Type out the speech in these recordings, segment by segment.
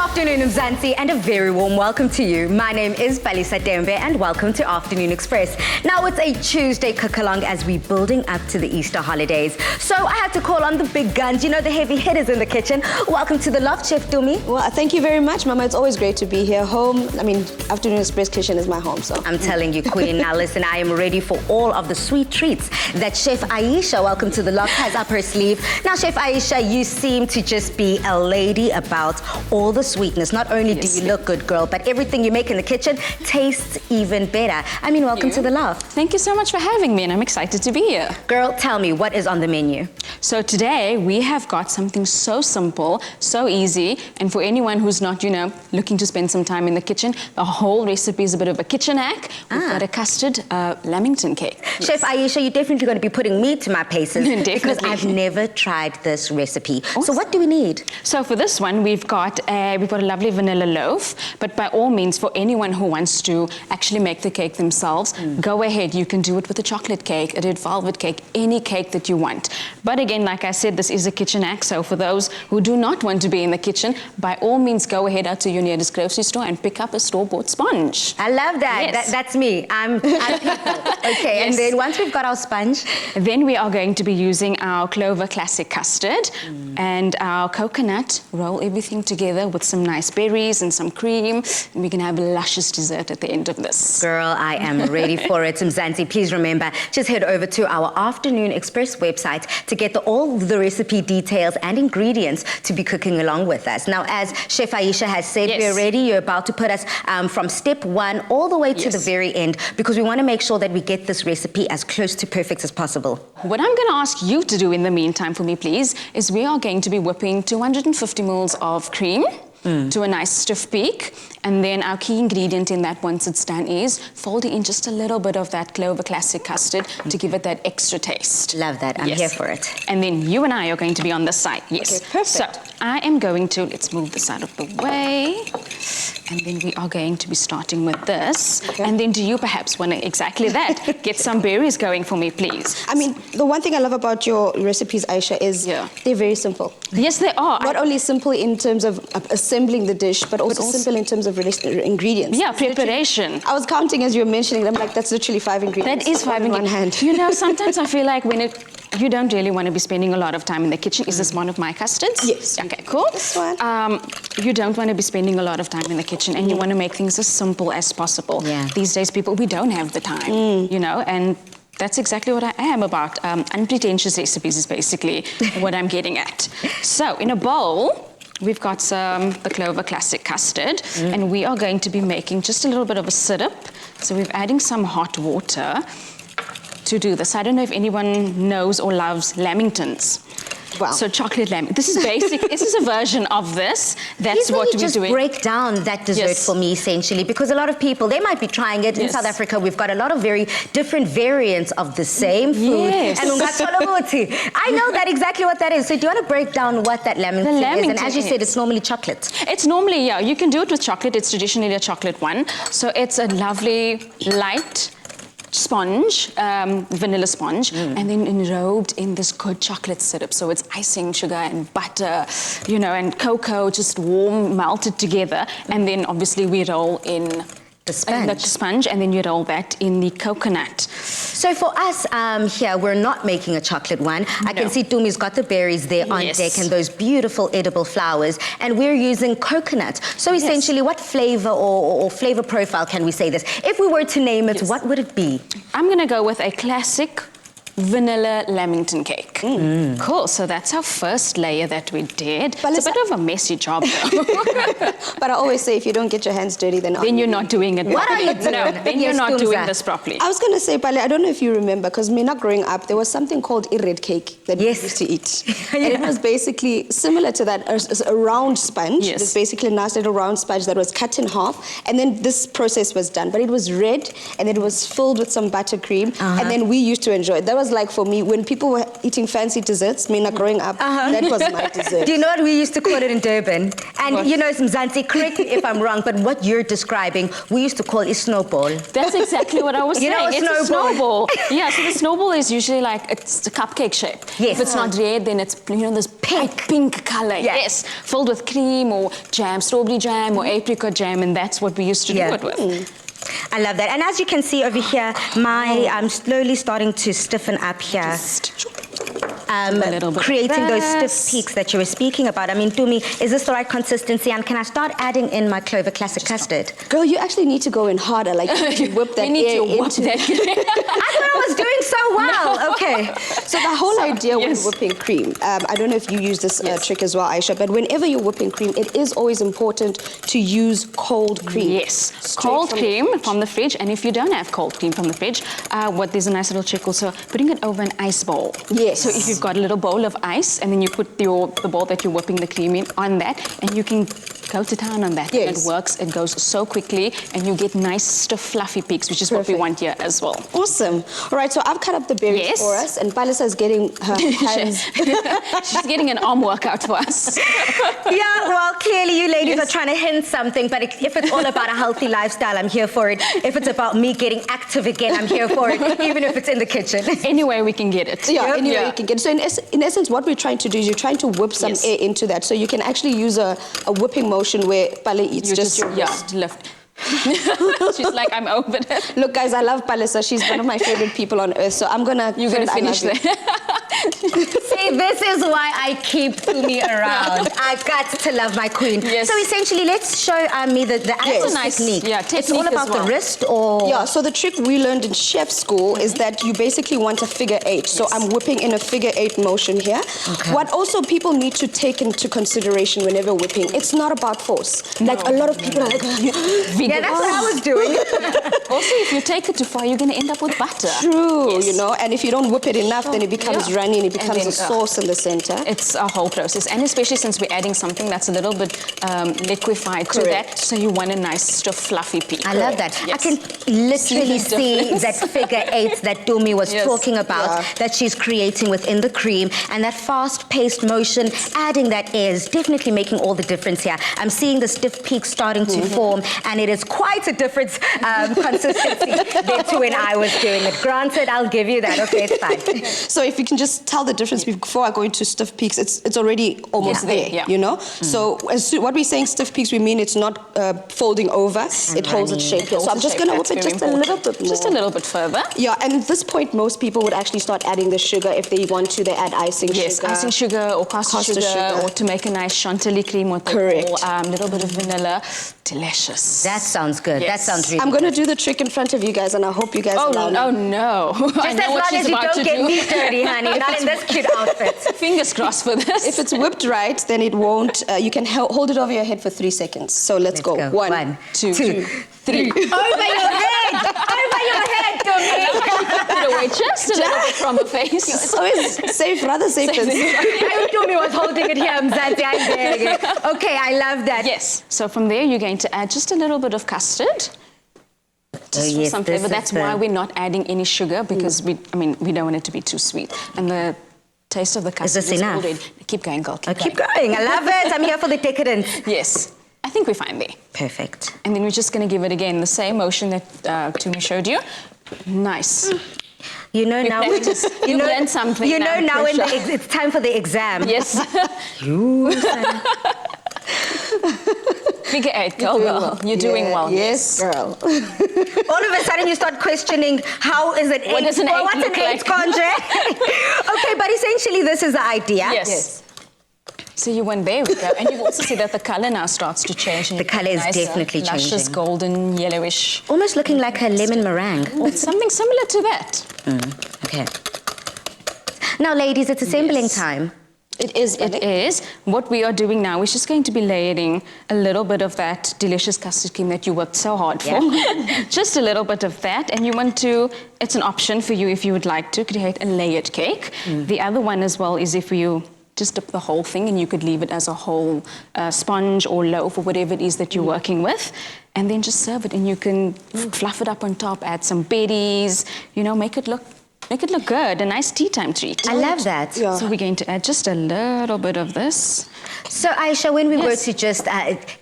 afternoon, Mzansi, and a very warm welcome to you. My name is Balisa Dembe, and welcome to Afternoon Express. Now, it's a Tuesday cook-along as we're building up to the Easter holidays. So I had to call on the big guns, you know, the heavy hitters in the kitchen. Welcome to the loft, Chef Dumi. Well, thank you very much, Mama. It's always great to be here. Home, I mean, Afternoon Express kitchen is my home, so. I'm telling you, Queen. Now, listen, I am ready for all of the sweet treats that Chef Aisha, welcome to the loft, has up her sleeve. Now, Chef Aisha, you seem to just be a lady about all the sweetness. Not only do you look good, girl, but everything you make in the kitchen tastes even better. I mean, welcome to the loft. Thank you so much for having me, and I'm excited to be here. Girl, tell me, what is on the menu? So today, we have got something so simple, so easy, and for anyone who's not, you know, looking to spend some time in the kitchen, the whole recipe is a bit of a kitchen hack. We've got a custard Lamington cake. Chef Aisha, you're definitely going to be putting me to my paces because Definitely. I've never tried this recipe. So what do we need? So for this one, we've got a lovely vanilla loaf, but by all means, for anyone who wants to actually make the cake themselves, go ahead. You can do it with a chocolate cake, a red velvet cake, any cake that you want. But again, like I said, this is a kitchen hack, so for those who do not want to be in the kitchen, by all means, go ahead out to your nearest grocery store and pick up a store-bought sponge. I love that. Yes. That's me. I'm people. Okay, Yes. and then once we've got our sponge, Then we are going to be using our Clover classic custard and our coconut. Roll everything together with some nice berries and some cream, and we can have a luscious dessert at the end of this. girl, I am ready for it. Mzansi, please remember, just head over to our Afternoon Express website to get all the recipe details and ingredients to be cooking along with us. Now, as Chef Aisha has said, we're ready. You're about to put us from step one all the way to the very end, because we want to make sure that we get this recipe as close to perfect as possible. What I'm going to ask you to do in the meantime for me, please, is we are going to be whipping 250 mils of cream to a nice stiff peak. And then our key ingredient in that, once it's done, is folding in just a little bit of that Clover classic custard to give it that extra taste. Love that. I'm here for it. And then you and I are going to be on this side. Yes. Okay, perfect. So I am going to, let's move this out of the way. And then we are going to be starting with this. Okay. And then do you perhaps want to, exactly that, get some berries going for me, please? I mean, the one thing I love about your recipes, Aisha, is they're very simple. Yes, they are. Not only simple in terms of assembling the dish, but also simple in terms of ingredients. Yeah, preparation. I was counting as you were mentioning, I'm like, that's literally 5 ingredients. That is 5 in one ingredients. hand. You know, sometimes I feel like you don't really want to be spending a lot of time in the kitchen. Is this one of my custards? Yes. Okay, cool. This one. You don't want to be spending a lot of time in the kitchen, and you want to make things as simple as possible. Yeah. These days, we don't have the time, you know, and that's exactly what I am about. Unpretentious recipes is basically what I'm getting at. So, in a bowl, we've got the Clover classic custard, and we are going to be making just a little bit of a syrup. So we're adding some hot water to do this. I don't know if anyone knows or loves Lamingtons. Wow. So chocolate lamington. This is basic. This is a version of this. That's Please what really we're just doing. break down that dessert for me, essentially, because a lot of people, they might be trying it. In South Africa, we've got a lot of very different variants of the same food. Yes. And I know that exactly what that is. So do you want to break down what that lamington is? And as you said, it's normally chocolate. It's normally, yeah, you can do it with chocolate. It's traditionally a chocolate one. So it's a lovely, light sponge, vanilla sponge, and then enrobed in this good chocolate syrup. So it's icing, sugar and butter, you know, and cocoa, just warm, melted together. And then obviously we roll in the sponge. And then you roll that in the coconut. So for us here, we're not making a chocolate one. I can see Dumi's got the berries there on deck and those beautiful edible flowers. And we're using coconut. So essentially, what flavor or flavor profile can we say this? If we were to name it, what would it be? I'm going to go with a classic vanilla Lamington cake. Cool, so that's our first layer that we did. But it's a bit of a messy job though. But I always say, if you don't get your hands dirty, then you're not doing it What are you doing? No, then you're not doing this properly. I was going to say, Pale, I don't know if you remember, because me not growing up, there was something called a red cake that we used to eat. And it was basically similar to that, a round sponge. It was basically a nice little round sponge that was cut in half. And then this process was done. But it was red, and it was filled with some buttercream. And then we used to enjoy it. That was like for me, when people were eating fancy desserts, growing up, that was my dessert. Do you know what we used to call it in Durban? And What? you know, Mzansi, correct me if I'm wrong, but what you're describing, we used to call a snowball. That's exactly what I was saying. You know, It's a snowball. Yeah, so the snowball is usually like, it's a cupcake shape. Yes. If it's not red, then it's, you know, this pink color. Yeah. Yes. Filled with cream or jam, strawberry jam or apricot jam, and that's what we used to do it with. I love that. And as you can see over here, I'm slowly starting to stiffen up here. A little bit Creating of those this. stiff peaks that you were speaking about. I mean, Tumi, is this the right consistency? And can I start adding in my Clover Classic custard? Girl, you actually need to go in harder. Like, you whip that We need air to whip into that. I thought I was doing so well. Okay. So the whole idea when yes. whipping cream, I don't know if you use this trick as well, Aisha, but whenever you're whipping cream, it is always important to use cold cream. Yes, Straight cold from the cream fridge. from the fridge. And if you don't have cold cream from the fridge, there's a nice little trick also, putting it over an ice bowl. Yes. So if you've got a little bowl of ice, and then you put the bowl that you're whipping the cream in on that, and you can go to town on that. Yes. It works, it goes so quickly, and you get nice, stiff, fluffy peaks, which is what we Perfect. want here as well. Awesome. All right, so I've cut up the berries Yes. for us, and Palisa is getting her hands. She's getting an arm workout for us. Yeah, well, clearly you ladies are trying to hint something, but if it's all about a healthy lifestyle, I'm here for it. If it's about me getting active again, I'm here for it, even if it's in the kitchen. Any way we can get it. Yeah, anyway you can get it. So in essence, what we're trying to do is you're trying to whip some Yes. air into that. So you can actually use a whipping motion where Pale eats You just your wrist. lift. She's like, I'm over it. Look, guys, I love Palisa. She's one of my favorite people on earth. So I'm gonna. You're gonna finish there. See, this is why I keep Tumi around. I've got to love my queen. Yes. So essentially, let's show me the actual It's a nice, technique. yeah, It's all technique as about well. the wrist, or Yeah, so the trick we learned in chef school is that you basically want a figure eight. So I'm whipping in a figure eight motion here. Okay. What also people need to take into consideration whenever whipping, it's not about force. Like a lot of people are like, yeah, that's what I was doing. Also, if you take it too far, you're going to end up with butter. true, Yes. you know, and if you don't whip it enough, then it becomes Yeah. runny and it And becomes then, a sauce in the center. It's a whole process, and especially since we're adding something that's a little bit liquefied to Correct. that, so you want a nice, stiff, fluffy peak. I love that. Yes. I can literally See the see difference. that figure eight that Tumi was Yes. talking about, Yeah. that she's creating within the cream, and that fast-paced motion, adding that air is definitely making all the difference here. I'm seeing the stiff peak starting to form, and it is quite a different consistency than to when I was doing it. Granted, I'll give you that. Okay, it's fine. So if you can just tell the difference before I go into stiff peaks, it's already almost Yeah. there, Yeah. you know? So what we're saying stiff peaks, we mean it's not folding over, it holds its shape here. So I'm just gonna whip it just a little bit more. Just a little bit further. Yeah, and at this point, most people would actually start adding the sugar if they want to. They add icing Yes, sugar. icing sugar or caster sugar, or to make a nice chantilly cream with Correct. a little bit of vanilla. Delicious. That sounds good. That Yes. sounds really I'm going to do the trick in front of you guys, and I hope you guys allow me. Oh no. Just as long as you don't get me dirty, honey. Not in this cute outfit. Fingers crossed for this. If it's whipped right, then it won't. You can hold it over your head for 3 seconds. So let's go. One, two, two, three. Over your head! Over your head, Tumi! Put it away just a little bit from the face. It's always safe, rather safe than I Tumi was holding it here, Mzansi. I'm there. Okay, I love that. Yes. So from there, you're going to add just a little bit of custard. Just for yes, some this flavor. is That's why we're not adding any sugar, because we don't want it to be too sweet. And the taste of the custard this enough? already. Keep going, girl. Keep going. I love it. I'm here for the decadence. Yes. I think we're fine there. Perfect. And then we're just going to give it again the same motion that Tumi showed you. Nice. You know now. practiced. You've learned something You know now, now when Trisha. it's time for the exam. Yes. Figure eight, girl. You're doing well. Yes, girl. All of a sudden you start questioning how is it eight? What does an eight what's look an eight, like? Conjure? Okay, but essentially this is the idea. Yes. So you went there we go. And you also see that the color now starts to change. And The colour is definitely luscious, changing. golden, yellowish. Almost looking like a lemon meringue. Or something similar to that. Okay. Now, ladies, it's assembling time. It is. It is. What we are doing now is just going to be layering a little bit of that delicious custard cream that you worked so hard for. Just a little bit of that. And you want to, it's an option for you if you would like to create a layered cake. The other one as well is if you just dip the whole thing and you could leave it as a whole sponge or loaf or whatever it is that you're working with. And then just serve it and you can fluff it up on top, add some berries, make it look Make it look good, a nice tea time treat. I love that. Yeah. So we're going to add just a little bit of this. So Aisha, when we were Yes. to just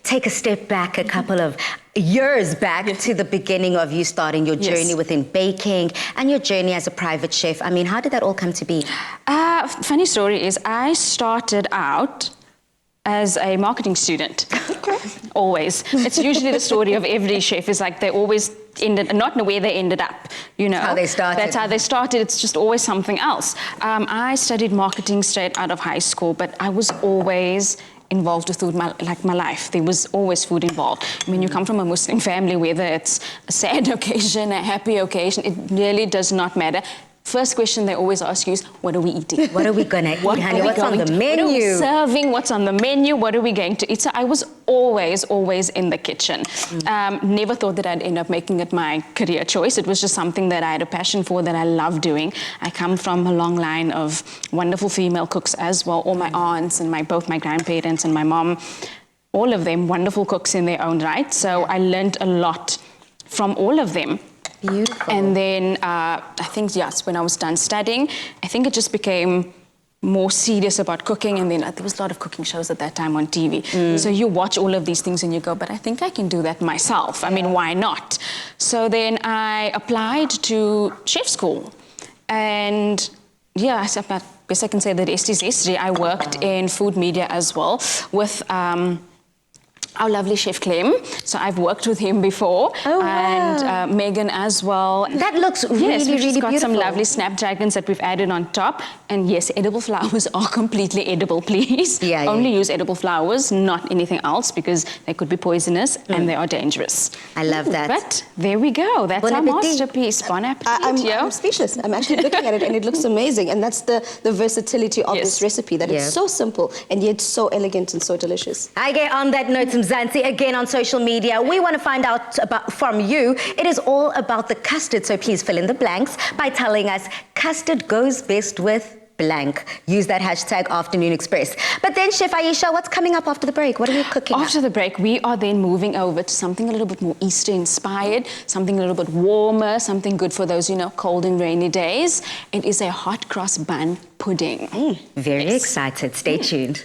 take a step back, a couple of years back to the beginning of you starting your journey within baking and your journey as a private chef, I mean, how did that all come to be? Funny story is I started out as a marketing student. Okay. Always. It's usually the story of every chef is like they always ended, not in a way they ended up, you know. How they started. That's how they started. It's just always something else. I studied marketing straight out of high school, but I was always involved with food my life. There was always food involved. I mean, you come from a Muslim family, whether it's a sad occasion, a happy occasion, it really does not matter. First question they always ask you is, what are we eating? What are we gonna eat, honey? What's on the What are menu? we serving? What's on the menu? What are we going to eat? So I was always in the kitchen. Never thought that I'd end up making it my career choice. It was just something that I had a passion for, that I love doing. I come from a long line of wonderful female cooks as well. All my aunts and both my grandparents and my mom, all of them wonderful cooks in their own right. So I learned a lot from all of them. Beautiful. And then I think, yes, when I was done studying, I think it just became more serious about cooking. And then there was a lot of cooking shows at that time on TV. So you watch all of these things and you go, but I think I can do that myself. I mean, why not? So then I applied to chef school. And yeah, I guess I can say the rest is history. I worked in food media as well with our lovely chef Clem. So I've worked with him before. Oh, wow. And Megan as well. That looks really, yes, we've really just got beautiful. some lovely snapdragons that we've added on top. And yes, edible flowers are completely edible, please. Yeah, Only use edible flowers, not anything else, because they could be poisonous and they are dangerous. I love that. But there we go. That's Bon our appetit. masterpiece. Bon appetit, yo. I'm speechless. I'm actually looking at it and it looks amazing. And that's the versatility of this recipe, that it's so simple and yet so elegant and so delicious. I get on that note, Mzansi, again on social media, we want to find out from you. It is all about the custard, so please fill in the blanks by telling us custard goes best with blank. Use that hashtag Afternoon Express. But then, Chef Aisha, what's coming up after the break? What are we cooking up? After the break, we are then moving over to something a little bit more Easter inspired, something a little bit warmer, something good for those, cold and rainy days. It is a hot cross bun pudding. Very excited. Stay tuned.